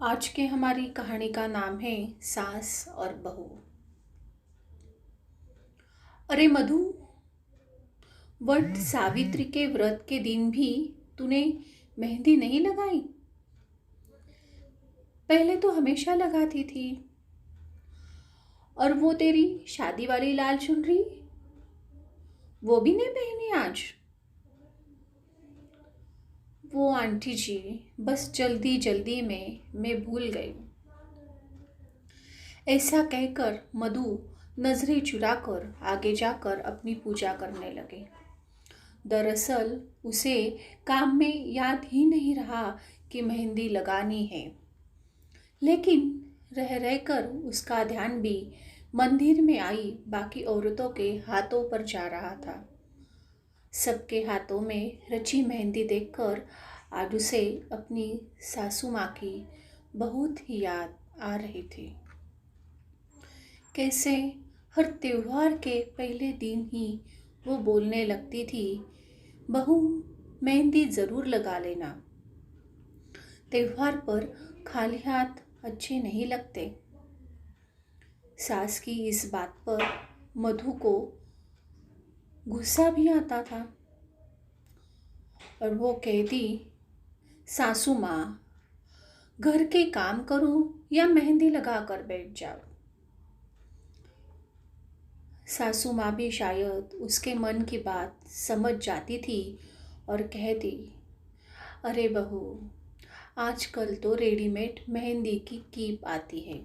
आज के हमारी कहानी का नाम है सास और बहू। अरे मधु, वट सावित्री के व्रत के दिन भी तूने मेहंदी नहीं लगाई? पहले तो हमेशा लगाती थी। और वो तेरी शादी वाली लाल चुनरी, वो भी नहीं पहनी आज? वो आंटी जी, बस जल्दी जल्दी में मैं भूल गई। ऐसा कहकर मधु नजरें चुराकर आगे जाकर अपनी पूजा करने लगे। दरअसल उसे काम में याद ही नहीं रहा कि मेहंदी लगानी है, लेकिन रह रहकर उसका ध्यान भी मंदिर में आई बाकी औरतों के हाथों पर जा रहा था। सबके हाथों में रची मेहंदी देखकर आज उसे अपनी सासू माँ की बहुत ही याद आ रही थी। कैसे हर त्योहार के पहले दिन ही वो बोलने लगती थी, बहू मेहंदी ज़रूर लगा लेना, त्योहार पर खाली हाथ अच्छे नहीं लगते। सास की इस बात पर मधु को गुस्सा भी आता था और वो कहती, सासू माँ, घर के काम करो या मेहंदी लगा कर बैठ जाओ। सासू माँ भी शायद उसके मन की बात समझ जाती थी और कहती, अरे बहू, आजकल तो रेडीमेड मेहंदी की कीप आती है,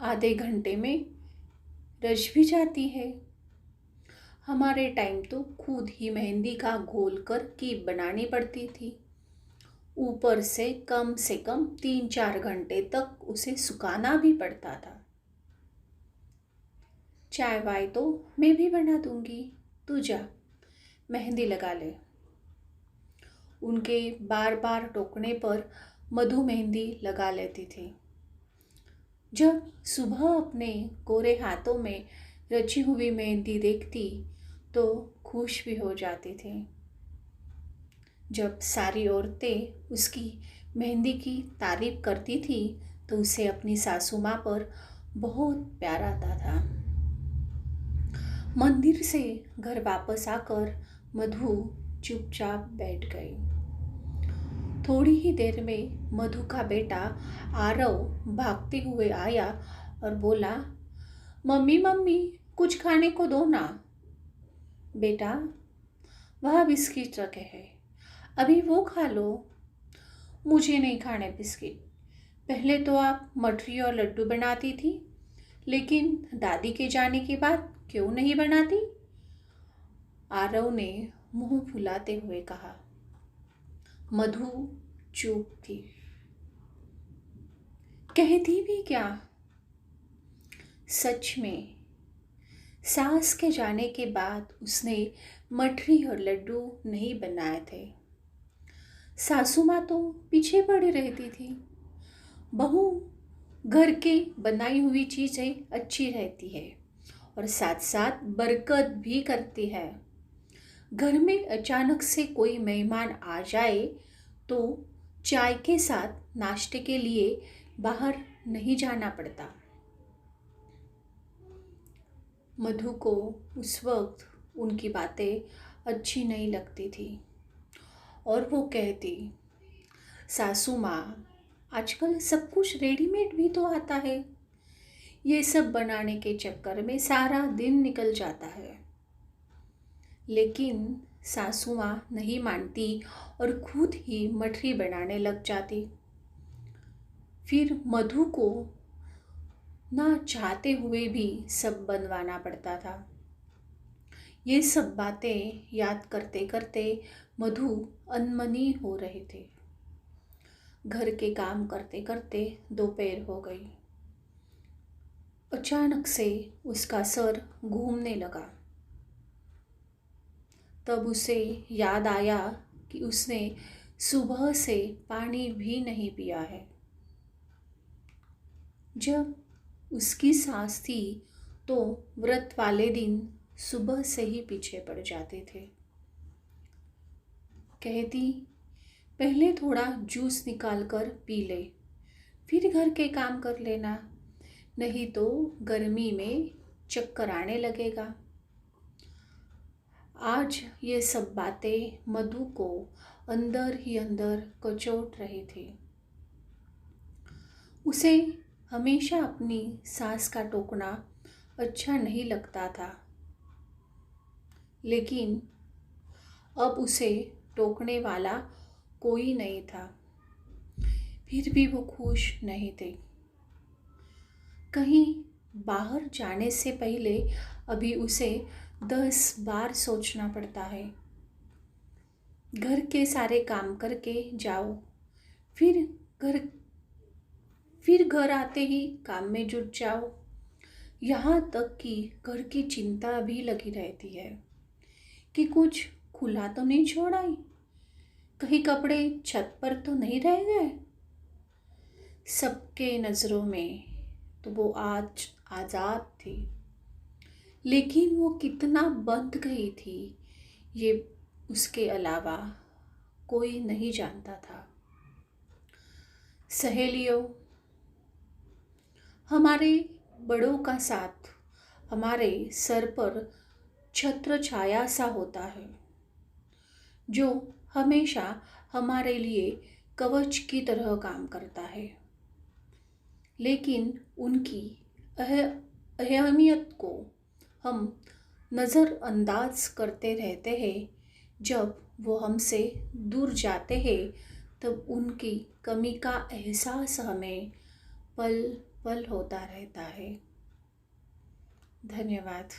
आधे घंटे में रच भी जाती है। हमारे टाइम तो खुद ही मेहंदी का घोल कर कीप बनानी पड़ती थी, ऊपर से कम 3-4 घंटे तक उसे सुखाना भी पड़ता था। चाय वाय तो मैं भी बना दूंगी, तू जा मेहंदी लगा ले। उनके बार बार टोकने पर मधु मेहंदी लगा लेती थी। जब सुबह अपने कोरे हाथों में रची हुई मेहंदी देखती तो खुश भी हो जाती थी। जब सारी औरतें उसकी मेहंदी की तारीफ करती थी तो उसे अपनी सासू माँ पर बहुत प्यार आता था। मंदिर से घर वापस आकर मधु चुपचाप बैठ गई। थोड़ी ही देर में मधु का बेटा आरव भागते हुए आया और बोला, मम्मी मम्मी, कुछ खाने को दो ना। बेटा, वह बिस्किट रखे हैं, अभी वो खा लो। मुझे नहीं खाने बिस्किट। पहले तो आप मठरी और लड्डू बनाती थी, लेकिन दादी के जाने के बाद क्यों नहीं बनाती? आरव ने मुंह फुलाते हुए कहा। मधु चुप थी। कहती भी क्या? सच में सास के जाने के बाद उसने मठरी और लड्डू नहीं बनाए थे। सासू माँ तो पीछे पड़ी रहती थी। बहू घर की बनाई हुई चीज़ें अच्छी रहती है और साथ साथ बरकत भी करती है। घर में अचानक से कोई मेहमान आ जाए तो चाय के साथ नाश्ते के लिए बाहर नहीं जाना पड़ता। मधु को उस वक्त उनकी बातें अच्छी नहीं लगती थी और वो कहती, सासू माँ, आजकल सब कुछ रेडीमेड भी तो आता है, ये सब बनाने के चक्कर में सारा दिन निकल जाता है। लेकिन सासू माँ नहीं मानती और खुद ही मठरी बनाने लग जाती। फिर मधु को ना चाहते हुए भी सब बनवाना पड़ता था। ये सब बातें याद करते करते मधु अनमनी हो रहे थे। घर के काम करते करते दोपहर हो गई। अचानक से उसका सर घूमने लगा। तब उसे याद आया कि उसने सुबह से पानी भी नहीं पिया है। जब उसकी सास थी तो व्रत वाले दिन सुबह से ही पीछे पड़ जाते थे। कहती, पहले थोड़ा जूस निकाल कर पी ले, फिर घर के काम कर लेना, नहीं तो गर्मी में चक्कर आने लगेगा। आज ये सब बातें मधु को अंदर ही अंदर कचोट रही थी। उसे हमेशा अपनी सास का टोकना अच्छा नहीं लगता था, लेकिन अब उसे टोकने वाला कोई नहीं था। फिर भी वो खुश नहीं थे। कहीं बाहर जाने से पहले अभी उसे 10 बार सोचना पड़ता है। घर के सारे काम करके जाओ, फिर घर फिर घर आते ही काम में जुट जाओ। यहाँ तक कि घर की चिंता भी लगी रहती है कि कुछ खुला तो नहीं छोड़ा है, कहीं कपड़े छत पर तो नहीं रह गए। सबके नज़रों में तो वो आज आज़ाद थी, लेकिन वो कितना बंध गई थी ये उसके अलावा कोई नहीं जानता था। सहेलियों, हमारे बड़ों का साथ हमारे सर पर छत्र छाया सा होता है, जो हमेशा हमारे लिए कवच की तरह काम करता है। लेकिन उनकी अहमियत को हम नज़रअंदाज करते रहते हैं। जब वो हमसे दूर जाते हैं तब उनकी कमी का एहसास हमें पल पल होता रहता है। धन्यवाद।